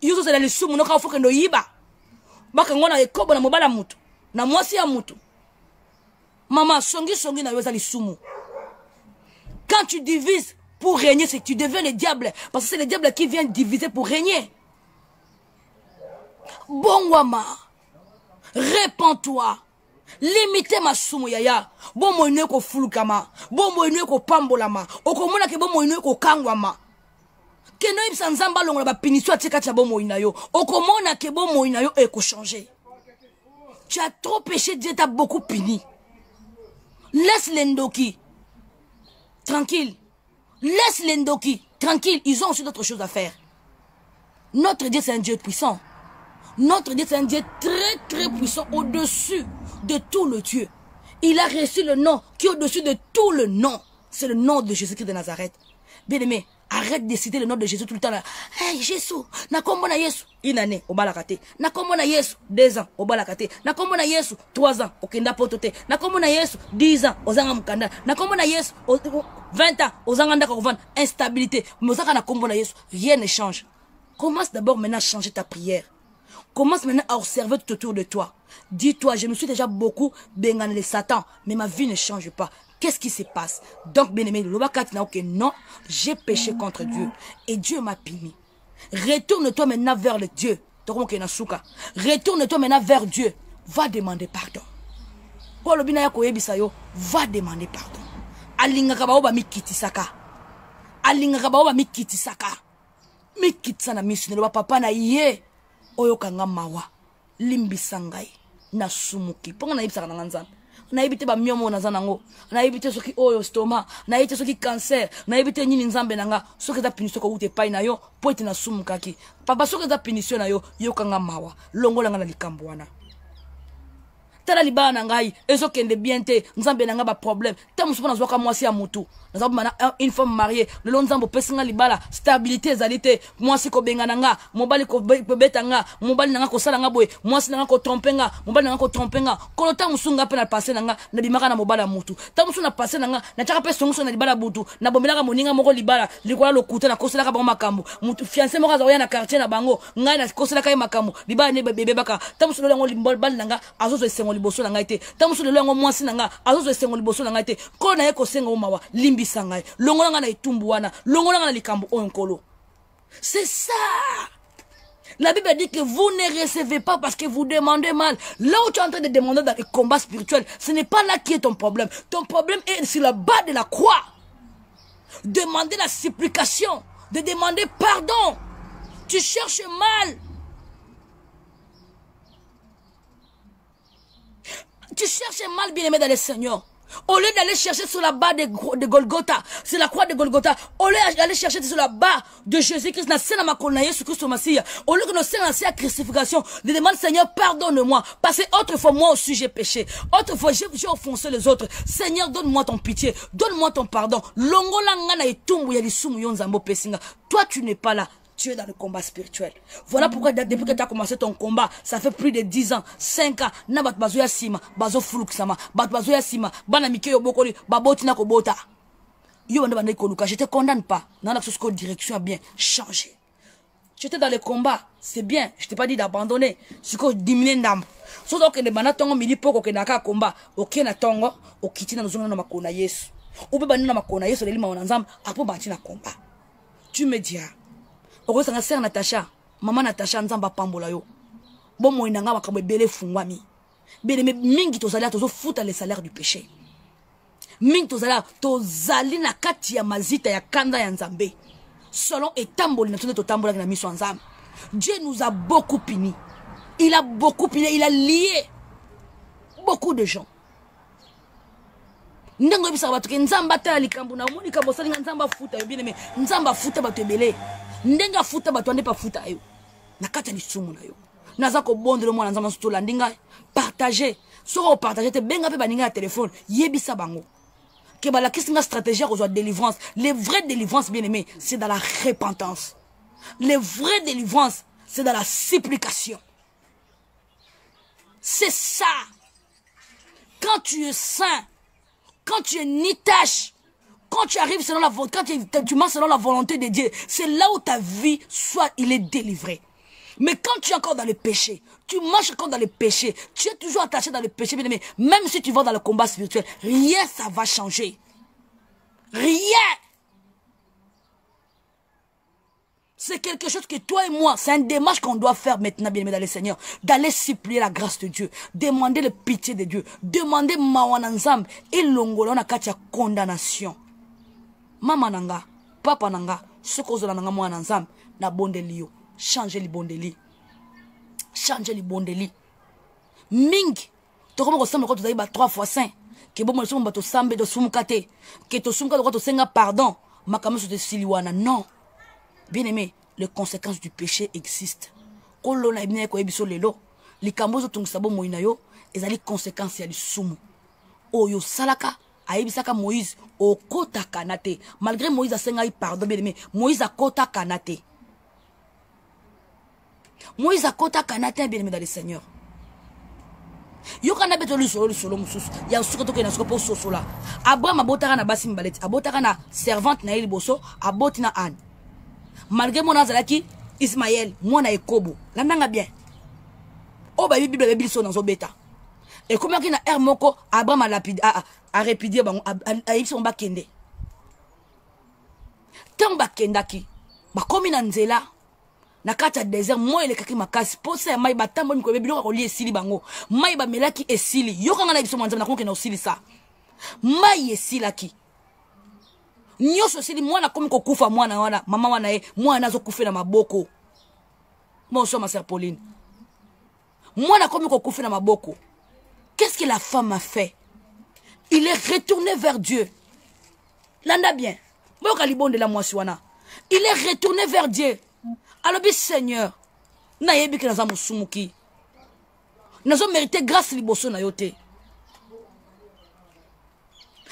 Yuzo c'est le sumu no kafuka ndo yiba. Baka ngona ekobo na mobala mutu. Na mwasi ya mutu. Maman, songi na yoza li sumu. Quand tu divises pour régner, c'est que tu deviens le diable. Parce que c'est le diable qui vient diviser pour régner. Bon wama. Répands-toi. Limitez ma sumu yaya. Bon moine ko fulukama. Bon moine ko pambolama. Okomona ke bon moine ko kangwama. Keno ibsa nzamba longola ba punition atika cha bon moine yo. Okomona ke bon moine yo eko changer. Tu as trop péché, Dieu t'a beaucoup puni. Laisse l'endoki. Tranquille. Laisse l'endoki. Tranquille. Ils ont aussi d'autres choses à faire. Notre Dieu, c'est un Dieu puissant. Notre Dieu, c'est un Dieu très, très puissant, au-dessus de tout le Dieu. Il a reçu le nom qui est au-dessus de tout le nom. C'est le nom de Jésus-Christ de Nazareth. Bien-aimé, arrête de citer le nom de Jésus tout le temps là. Hey, Jésus, na kombo na Yesu, une année, au balakate. Na kombo na Yesu, 2 ans, au balakate. Na kombo na Yesu, 3 ans, au kenda potote. Na kombo na Yesu, 10 ans, aux anga mukanda. Na kombo na Yesu, 20 ans, aux anga ndaka kovan. Instabilité. Mozaka na kombo na Yesu, rien ne change. Commence d'abord maintenant à changer ta prière. Commence maintenant à observer tout autour de toi. Dis-toi, je me suis déjà beaucoup bengané les Satan, mais ma vie ne change pas. Qu'est-ce qui se passe? Donc, bien aimé, non, j'ai péché contre Dieu. Et Dieu m'a puni. Retourne-toi maintenant vers le Dieu. Retourne-toi maintenant vers Dieu. Va demander pardon. Va demander pardon. Alingaka baoba mikitisaka. Alingaka baoba mikitisaka. Mikitsa na misu ne papa na ye. Oyokanga mawa. Limbisangai. Na sumuki. Ponga na ibisaka na nzambe. Na ibite ba myomo na zanango. Na ibite soki oyo stoma. Na ibite soki cancer. Na ibite nyini nzambe nanga. Soki za punition ko ute pai na yo. Po ete na sumukaki. Papa soki za punition na yo. Yokanga mawa. Longola nga na likambo wana. Tala libana na ngai ezo kende bien te nzambe na nga ba problème ta musupa na zwaka mwasi ya mutu nzambe mana une femme mariée le long nzambe pesinga libala stabilité ezalite mwasi ko benga na nga mobali ko beta nga mobali na nga ko sala nga boye mwasi na nga ko tromper nga mobali na nga ko tromper nga ko ta musunga pe na passer na nga na bimaka na mobala mutu ta musu na passer na nga na chaka pe songo na libala butu na bomelaka moninga moko libala likola lokuta na kosela ka ba makambo mutu fiancé moko azoya na quartier na bango ngai na kosela ka makambo libala ne bebe baka ta musu lo ngo limbol bal na nga azozo esengo liboso na ngai te tamusu lelo ngo mwasi na nga azozo esengo liboso na ngai te ko na ye ko senga mawa limbisa ngai longola nga na itumbu wana longola nga na likambo oyo nkolo. C'est ça. La Bible dit que vous ne recevez pas parce que vous demandez mal. Là où tu es en train de demander dans les combats spirituels, ce n'est pas là qui est ton problème. Ton problème est sur la bas de la croix. Demander la supplication, de demander pardon. Tu cherches mal. Tu cherches mal, bien-aimé dans le Seigneur. Au lieu d'aller chercher sur la barre de Golgotha, c'est la croix de Golgotha. Au lieu d'aller chercher sur la barre de Jésus-Christ, au lieu que nous sommes à la crucifixion, de demander Seigneur, pardonne-moi. Parce que autrefois, moi aussi, j'ai péché. Autrefois, j'ai offensé les autres. Seigneur, donne-moi ton pitié. Donne-moi ton pardon. Toi, tu n'es pas là. Tu es dans le combat spirituel. Voilà pourquoi depuis que tu as commencé ton combat, ça fait plus de 10 ans, 5 ans, na bat bazoya sima, bazo fuluksama, bat bazoya sima, bana mikeyo bokoli, baboti na kobota. Yo bande bande koluka, je te condamne pas. Dans la direction a bien changé. Tu étais dans le combat, c'est bien, je t'ai pas dit d'abandonner. C'est que diminuer ndam. Sauf que les banatongo mili poko ke naka combat, OK na tongo, okiti na nzonga na makona Yesu. Obe bana na makona Yesu leli ma nzamba, apo banti na combat. Tu me dis Oko sanga sœur Natacha, maman Natacha nzamba pambola yo. Bon mo inanga makambo ebele fungwami. Bele mingi tozali tozo futa le salaire du péché. Mingi tozali na kati ya mazita ya kanda ya nzambe. Selon etamboli na tone totambola na miso nzambe. Dieu nous a beaucoup puni. Il a beaucoup puni, il a lié beaucoup de gens. Ndengo bisa batu ke nzamba ta likambo na moni kambo salinga nzamba futa yo bien mais nzamba futa batu ebele. Ndenga futa batu ande pa futa yo. Nakata ni sumu na yo. Naza ko bondelo mwana nzamba sutola ndinga partager. Soko partager te benga pe baninga ya téléphone, yebisa bango. Que bala kisinga stratégie ko zo délivrance. Les vraies délivrances bien-aimés, c'est dans la repentance. Les vraies délivrances, c'est dans la supplication. C'est ça. Quand tu es saint, quand tu es ni tâche, quand tu arrives selon la volonté, quand tu marches selon la volonté de Dieu, c'est là où ta vie soit il est délivré. Mais quand tu es encore dans le péché, tu marches encore dans le péché, tu es toujours attaché dans le péché, bien aimé, même si tu vas dans le combat spirituel, rien ça va changer. Rien. C'est quelque chose que toi et moi, c'est une démarche qu'on doit faire maintenant, bien aimé dans le Seigneur, d'aller supplier la grâce de Dieu, demander le pitié de Dieu, demander mawananzam et l'ongolona katia condamnation. Maman nanga, papa nanga, sokozola nanga mwananzam, na bondelio, changer les bondeli. Changer les bondeli. Ming, to comme ressemble quand tu as 3 fois 5, que bon moi sommes bato sambe de sumukate, que to sumka de senga pardon, makamu de siliwana non. Bien aimé, les conséquences du péché existent. Kolo na ibine ko ebiso lelo, likambozo tungisabo moina yo, ezali conséquences ya lisumu. Oyo salaka aibisaka Moïse o kota kanate. Malgré Moïse a sengai pardon bien aimé, Moïse a kota kanate. Moïse a kota kanate bien aimé dans le Seigneur. Yo kana beto lu solo mususu. Ya suko to ke na suko po sosola. Abraham abotaka na basi mbaleti, abotaka na servante na eli boso, aboti na Anne. Malgré mon azalaki Ismaël, mwana ekobo. Landanga bien. O ba Bible be biso na zo beta. Et comment qu'il a Hermoko, Abraham a répudié, a yipsi on ba kende. Tant ba kendaki, ba komi na nzela, na kata désert, moi ele kaki makasi, pose ya mai ba tambo miko bebilo ko li esili bango. Mai ba melaki esili, yo kanga na biso mwanza na konke na osili sa. Mai esilaki. Nyoso sili mwana komi ko kufa mwana wana, mama wana e, mwana zo kufa na maboko. Bonsoir ma sœur Pauline. Mwana komi ko kufa na maboko. Qu'est-ce que la femme a fait? Il est retourné vers Dieu. Landa bien. Il est retourné vers Dieu. Alors, bien Seigneur, nayebi ke naza musumuki. Nazo mérité grâce liboso na yote.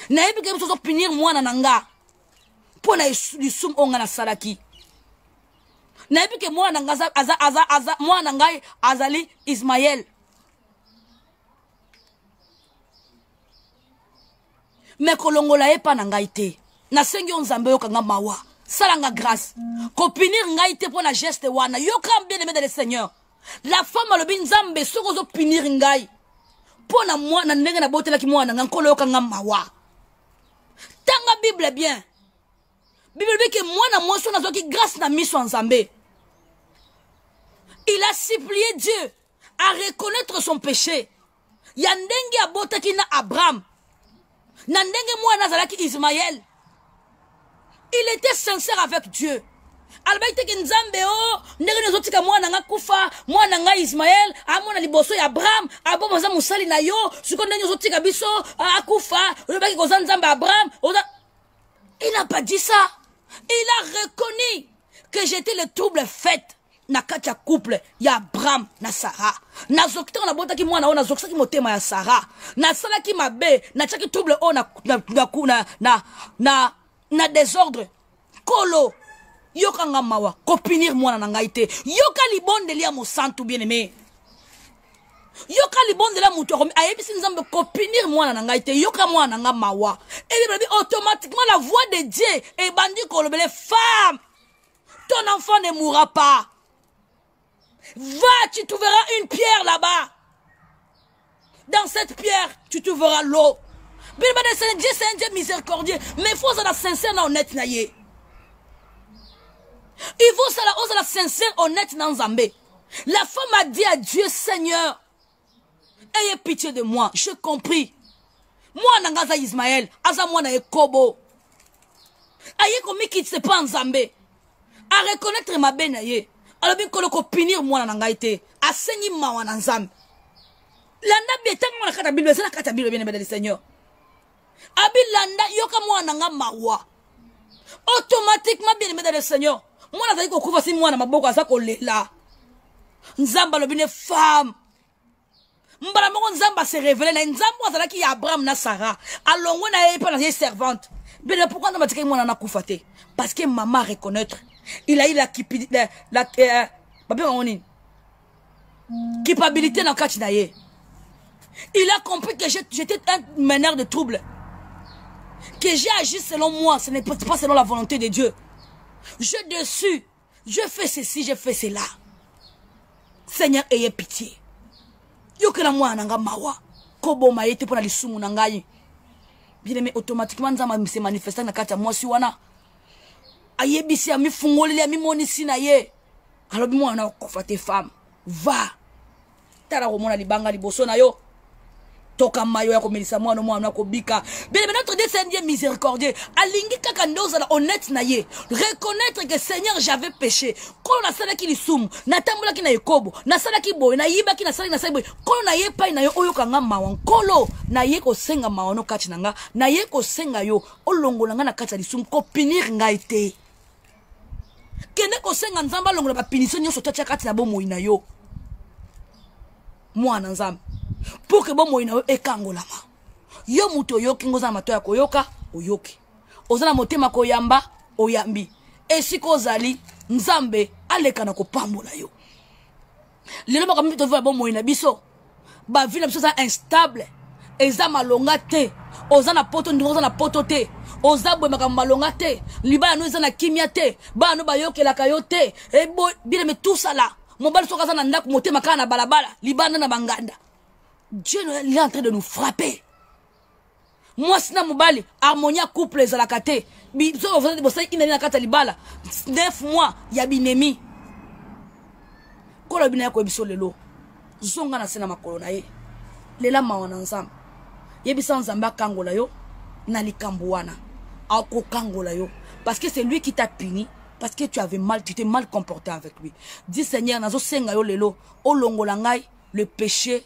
Nayebi ke nazo punir mwana nanga. Po na lisum onga na salaki. Nayebi ke mwana nanga mwana ngai azali Ismaël. Mais kolongola e pa na ngai te. Na sengi onzambe yo kanga mawa. Salanga grâce. Ko punir ngai te po na geste wana. Yo kam bien aimé dans le Seigneur. La femme a le bin nzambe soko zo punir ngai. Po na moi na ndenge na botela ki mwana nga nkolo yo kanga mawa. Tanga Bible bien. Bible dit que moi na moi so na zo ki grâce na miso nzambe. Il a supplié Dieu à reconnaître son péché. Ya ndenge abotaki na Abraham. Nandenge mwana zalaki Ismaël. Il était sincère avec Dieu. Albaite ki nzambe o ndenge nezotika mwana nga kufa mwana nga Ismaël amona liboso ya Abraham abomo za musali na yo siko ndenge nezotika biso akufa olobaki koza nzambe Abraham. Il n'a pas dit ça. Il a reconnu que j'étais le trouble fait na katia couple ya Abraham na Sarah. Na zokita na bota ki mwana ona zokisa ki motema ya Sarah. Na sala ki mabe na chaki trouble o na désordre. Kolo yoka nga mawa ko punir mwana na ngai te. Yoka libonde lia mo santu bien aimé. Yoka libonde la mutu ayebisi nzambe ko punir mwana na ngai te. Yoka mwana nga mawa. Et bien automatiquement la voix de Dieu et bandi ko lobele femme. Ton enfant ne mourra pas. Va, tu trouveras une pierre là-bas. Dans cette pierre, tu trouveras l'eau. Dieu, c'est un Dieu miséricordieux. Mais il faut être sincère et honnête. Il faut être sincère et honnête dans Zambé. La femme a dit à Dieu, Seigneur, ayez pitié de moi. J'ai compris. Moi, Nangaza Ismaël, Aza moi na Kobo. Ayez commis qui ne sait pas en Zambé. À reconnaître ma benaye. Alors bien qu'on punir moi na ngai te. Asengi mawa na Nzambe. Landa betang mo na kata Bible, c'est la kata Bible bien le Seigneur. Abi landa yoka moi na nga mawa. Automatiquement bien aimé dans le Seigneur. Moi na zali ko kufa si moi na maboko aza ko lela. Nzamba lo bine femme. Mbala moko Nzamba se révélé na Nzamba azala ki Abraham na Sarah. Alongo na ye pa na servante. Bien pourquoi na matika moi na kufa te? Parce que maman reconnaître. Il a eu la culpabilité dans Kachinaye. Il a compris que j'étais un meneur de trouble. Que j'ai agi selon moi, ce n'est pas selon la volonté de Dieu. Je dessus, je fais ceci, je fais cela. Seigneur, ayez pitié. Yo que la moi nanga mawa. Kobo ma yete pour la lisumu nangayi. Bien aimé, automatiquement, Nzamba se manifeste dans Kacha moi si wana. Ayebisi ami fungoli ami monisi na ye. Alors bi mwana kofa te femme. Va. Tara ko mona libanga liboso na yo. Toka mayo ya komelisa mwana ko bika. Bien notre Dieu c'est un Dieu miséricordieux. Alingi kaka ndoza la honnête na ye. Reconnaître que Seigneur j'avais péché. Ko na sala ki lisumu, na tambola ki na Yakobo, na sala ki boy, na yiba ki na sala na sai boy. Ko na ye pa na yo oyo kanga mawa nkolo, na ye ko senga mawa no kati nanga, na ye ko senga yo olongola nga na kati lisumu ko punir ngai te. kende kosenga nzambe alongola ba punition nyonso tatia kati na bomoi na yo mwana nzambe pour que bomoi na yo ekangolama yo muto yoki ngoza mato ya koyoka oyoki ozana motema koyamba oyambi esiko ozali nzambe aleka na kopambola yo lelo makambi to vela bomoi na biso ba vie na biso za instable eza malonga te ozana poto ndingo ozana poto te ozabwe makambo malonga te libala no eza na kimia te bana no bayokelaka yo te ebo bile me tout ça là mobali soka za na ndako motema kana na balabala libana na banganda Dieu est en train de nous frapper. Moi sina mobali harmonia couple ezalaka te biso vous bosai inani na kata libala 9 mois ya binemi kola bina ko biso lelo zonga na sena makolo na ye lela mawana nzambe yebisa nzambe kangola yo na likambo wana ako kangola yo parce que c'est lui qui t'a puni parce que tu avais mal, tu t'es mal comporté avec lui. Dis Seigneur nazo senga yo lelo olongola ngai le péché,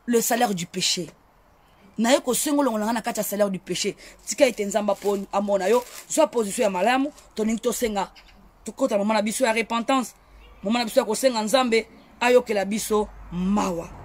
le salaire du péché. Na yo ko sengo longola na kati ya salaire du péché. Tika ete nzamba po amona yo soit position ya malamu toningi to senga tukota mama na biso ya repentance mama na biso ya ko senga nzambe ayokela biso mawa.